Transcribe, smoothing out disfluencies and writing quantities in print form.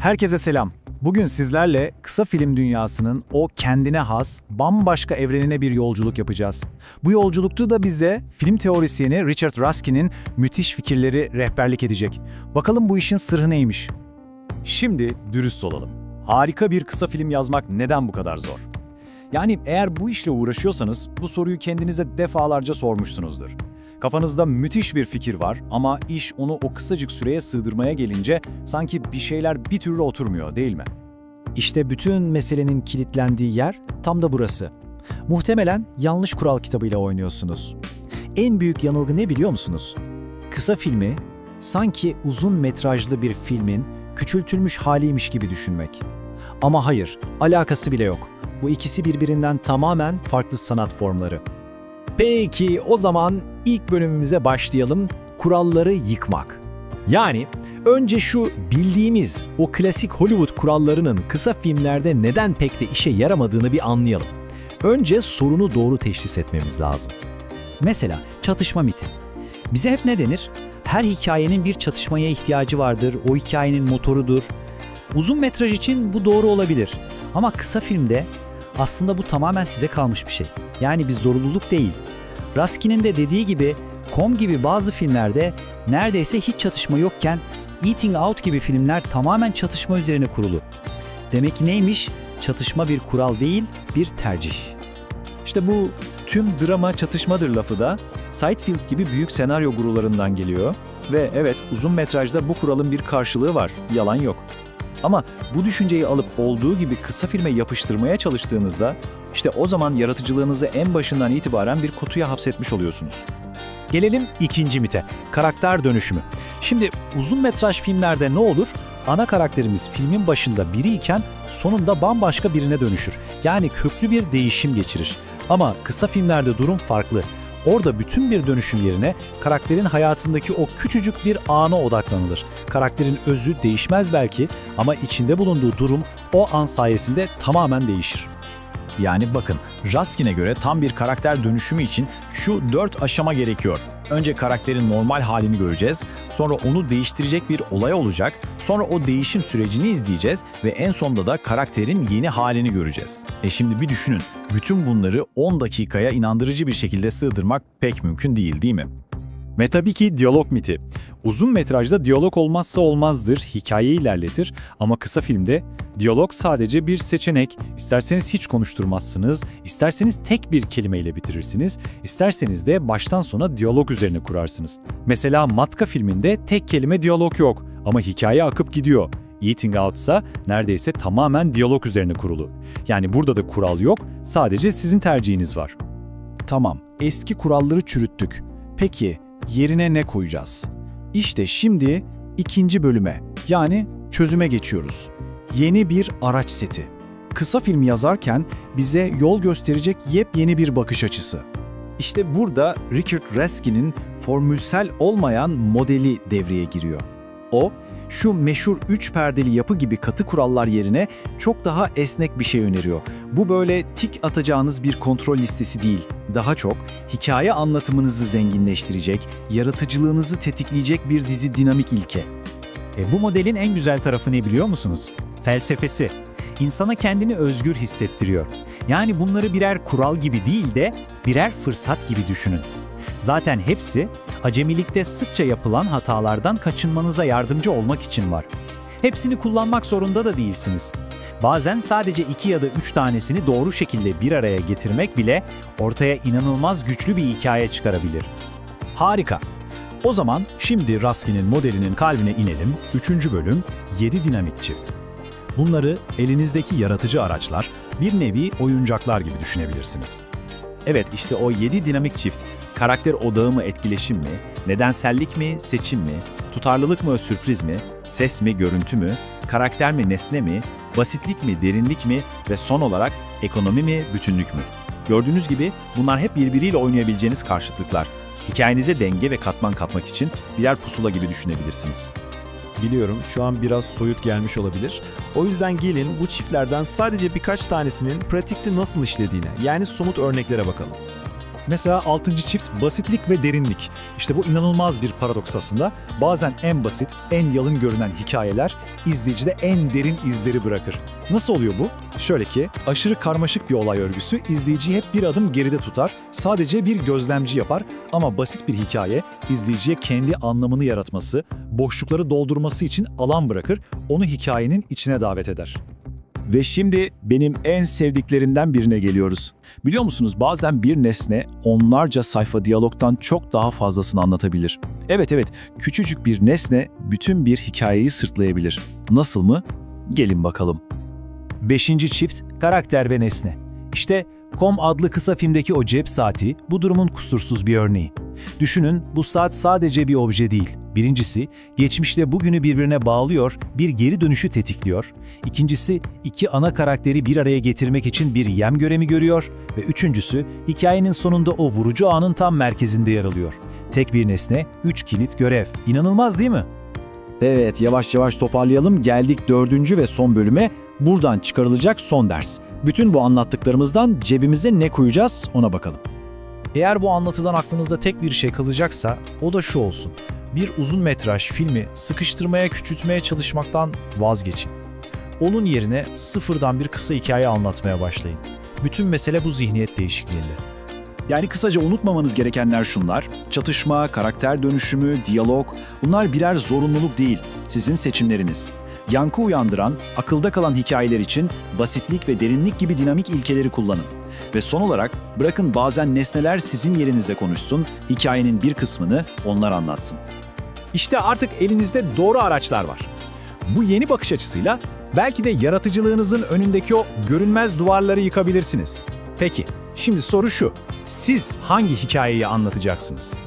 Herkese selam. Bugün sizlerle kısa film dünyasının o kendine has, bambaşka evrenine bir yolculuk yapacağız. Bu yolculukta da bize film teorisyeni Richard Ruskin'in müthiş fikirleri rehberlik edecek. Bakalım bu işin sırrı neymiş? Şimdi dürüst olalım. Harika bir kısa film yazmak neden bu kadar zor? Yani eğer bu işle uğraşıyorsanız bu soruyu kendinize defalarca sormuşsunuzdur. Kafanızda müthiş bir fikir var ama iş onu o kısacık süreye sığdırmaya gelince sanki bir şeyler bir türlü oturmuyor, değil mi? İşte bütün meselenin kilitlendiği yer tam da burası. Muhtemelen yanlış kural kitabıyla oynuyorsunuz. En büyük yanılgı ne biliyor musunuz? Kısa filmi sanki uzun metrajlı bir filmin küçültülmüş haliymiş gibi düşünmek. Ama hayır, alakası bile yok. Bu ikisi birbirinden tamamen farklı sanat formları. Peki o zaman ilk bölümümüze başlayalım. Kuralları yıkmak. Yani önce şu bildiğimiz o klasik Hollywood kurallarının kısa filmlerde neden pek de işe yaramadığını bir anlayalım. Önce sorunu doğru teşhis etmemiz lazım. Mesela çatışma miti. Bize hep ne denir? Her hikayenin bir çatışmaya ihtiyacı vardır, o hikayenin motorudur. Uzun metraj için bu doğru olabilir. Ama kısa filmde aslında bu tamamen size kalmış bir şey. Yani bir zorunluluk değil. Ruskin'in de dediği gibi, Com gibi bazı filmlerde neredeyse hiç çatışma yokken Eating Out gibi filmler tamamen çatışma üzerine kurulu. Demek ki neymiş? Çatışma bir kural değil, bir tercih. İşte bu tüm drama çatışmadır lafı da Seinfeld gibi büyük senaryo gurularından geliyor ve evet uzun metrajda bu kuralın bir karşılığı var, yalan yok. Ama bu düşünceyi alıp olduğu gibi kısa filme yapıştırmaya çalıştığınızda işte o zaman yaratıcılığınızı en başından itibaren bir kutuya hapsetmiş oluyorsunuz. Gelelim ikinci mite, karakter dönüşümü. Şimdi uzun metraj filmlerde ne olur? Ana karakterimiz filmin başında biriyken sonunda bambaşka birine dönüşür. Yani köklü bir değişim geçirir. Ama kısa filmlerde durum farklı. Orada bütün bir dönüşüm yerine karakterin hayatındaki o küçücük bir ana odaklanılır. Karakterin özü değişmez belki ama içinde bulunduğu durum o an sayesinde tamamen değişir. Yani bakın, Ruskin'e göre tam bir karakter dönüşümü için şu 4 aşama gerekiyor. Önce karakterin normal halini göreceğiz, sonra onu değiştirecek bir olay olacak, sonra o değişim sürecini izleyeceğiz ve en sonunda da karakterin yeni halini göreceğiz. Şimdi bir düşünün, bütün bunları 10 dakikaya inandırıcı bir şekilde sığdırmak pek mümkün değil mi? Ve tabii ki diyalog miti. Uzun metrajda diyalog olmazsa olmazdır, hikayeyi ilerletir ama kısa filmde diyalog sadece bir seçenek. İsterseniz hiç konuşturmazsınız, isterseniz tek bir kelimeyle bitirirsiniz, isterseniz de baştan sona diyalog üzerine kurarsınız. Mesela Matka filminde tek kelime diyalog yok ama hikaye akıp gidiyor. Eating Out ise neredeyse tamamen diyalog üzerine kurulu. Yani burada da kural yok, sadece sizin tercihiniz var. Tamam, eski kuralları çürüttük. Peki yerine ne koyacağız? İşte şimdi ikinci bölüme, yani çözüme geçiyoruz. Yeni bir araç seti. Kısa film yazarken bize yol gösterecek yepyeni bir bakış açısı. İşte burada Richard Ruskin'in formülsel olmayan modeli devreye giriyor. O, şu meşhur 3 perdeli yapı gibi katı kurallar yerine çok daha esnek bir şey öneriyor. Bu böyle tik atacağınız bir kontrol listesi değil. Daha çok hikaye anlatımınızı zenginleştirecek, yaratıcılığınızı tetikleyecek bir dizi dinamik ilke. Bu modelin en güzel tarafı ne biliyor musunuz? Felsefesi. İnsana kendini özgür hissettiriyor. Yani bunları birer kural gibi değil de birer fırsat gibi düşünün. Zaten hepsi acemilikte sıkça yapılan hatalardan kaçınmanıza yardımcı olmak için var. Hepsini kullanmak zorunda da değilsiniz. Bazen sadece 2 ya da 3 tanesini doğru şekilde bir araya getirmek bile ortaya inanılmaz güçlü bir hikaye çıkarabilir. Harika. O zaman şimdi Ruskin'in modelinin kalbine inelim. 3. bölüm 7 dinamik çift. Bunları elinizdeki yaratıcı araçlar, bir nevi oyuncaklar gibi düşünebilirsiniz. Evet, işte o 7 dinamik çift, karakter odağı mı etkileşim mi, nedensellik mi seçim mi, tutarlılık mı sürpriz mi, ses mi görüntü mü, karakter mi nesne mi, basitlik mi derinlik mi ve son olarak ekonomi mi bütünlük mü? Gördüğünüz gibi bunlar hep birbiriyle oynayabileceğiniz karşıtlıklar. Hikayenize denge ve katman katmak için birer pusula gibi düşünebilirsiniz. Biliyorum şu an biraz soyut gelmiş olabilir. O yüzden gelin bu çiftlerden sadece birkaç tanesinin pratikte nasıl işlediğine, yani somut örneklere bakalım. Mesela 6. çift basitlik ve derinlik. İşte bu inanılmaz bir paradoks aslında. Bazen en basit, en yalın görünen hikayeler izleyicide en derin izleri bırakır. Nasıl oluyor bu? Şöyle ki, aşırı karmaşık bir olay örgüsü izleyiciyi hep bir adım geride tutar, sadece bir gözlemci yapar ama basit bir hikaye izleyiciye kendi anlamını yaratması, boşlukları doldurması için alan bırakır, onu hikayenin içine davet eder. Ve şimdi benim en sevdiklerimden birine geliyoruz. Biliyor musunuz, bazen bir nesne onlarca sayfa diyalogtan çok daha fazlasını anlatabilir. Evet, küçücük bir nesne bütün bir hikayeyi sırtlayabilir. Nasıl mı? Gelin bakalım. 5. çift karakter ve nesne. İşte Com adlı kısa filmdeki o cep saati bu durumun kusursuz bir örneği. Düşünün, bu saat sadece bir obje değil. Birincisi, geçmişle bugünü birbirine bağlıyor, bir geri dönüşü tetikliyor. İkincisi, iki ana karakteri bir araya getirmek için bir yem görevi görüyor. Ve üçüncüsü, hikayenin sonunda o vurucu anın tam merkezinde yer alıyor. Tek bir nesne, 3 kilit görev. İnanılmaz değil mi? Evet, yavaş yavaş toparlayalım. Geldik 4. ve son bölüme. Buradan çıkarılacak son ders. Bütün bu anlattıklarımızdan cebimize ne koyacağız ona bakalım. Eğer bu anlatıdan aklınızda tek bir şey kalacaksa o da şu olsun. Bir uzun metraj filmi sıkıştırmaya, küçültmeye çalışmaktan vazgeçin. Onun yerine sıfırdan bir kısa hikaye anlatmaya başlayın. Bütün mesele bu zihniyet değişikliğinde. Yani kısaca unutmamanız gerekenler şunlar: çatışma, karakter dönüşümü, diyalog, bunlar birer zorunluluk değil, sizin seçimleriniz. Yankı uyandıran, akılda kalan hikayeler için basitlik ve derinlik gibi dinamik ilkeleri kullanın. Ve son olarak bırakın bazen nesneler sizin yerinizde konuşsun, hikayenin bir kısmını onlar anlatsın. İşte artık elinizde doğru araçlar var. Bu yeni bakış açısıyla belki de yaratıcılığınızın önündeki o görünmez duvarları yıkabilirsiniz. Peki, şimdi soru şu: siz hangi hikayeyi anlatacaksınız?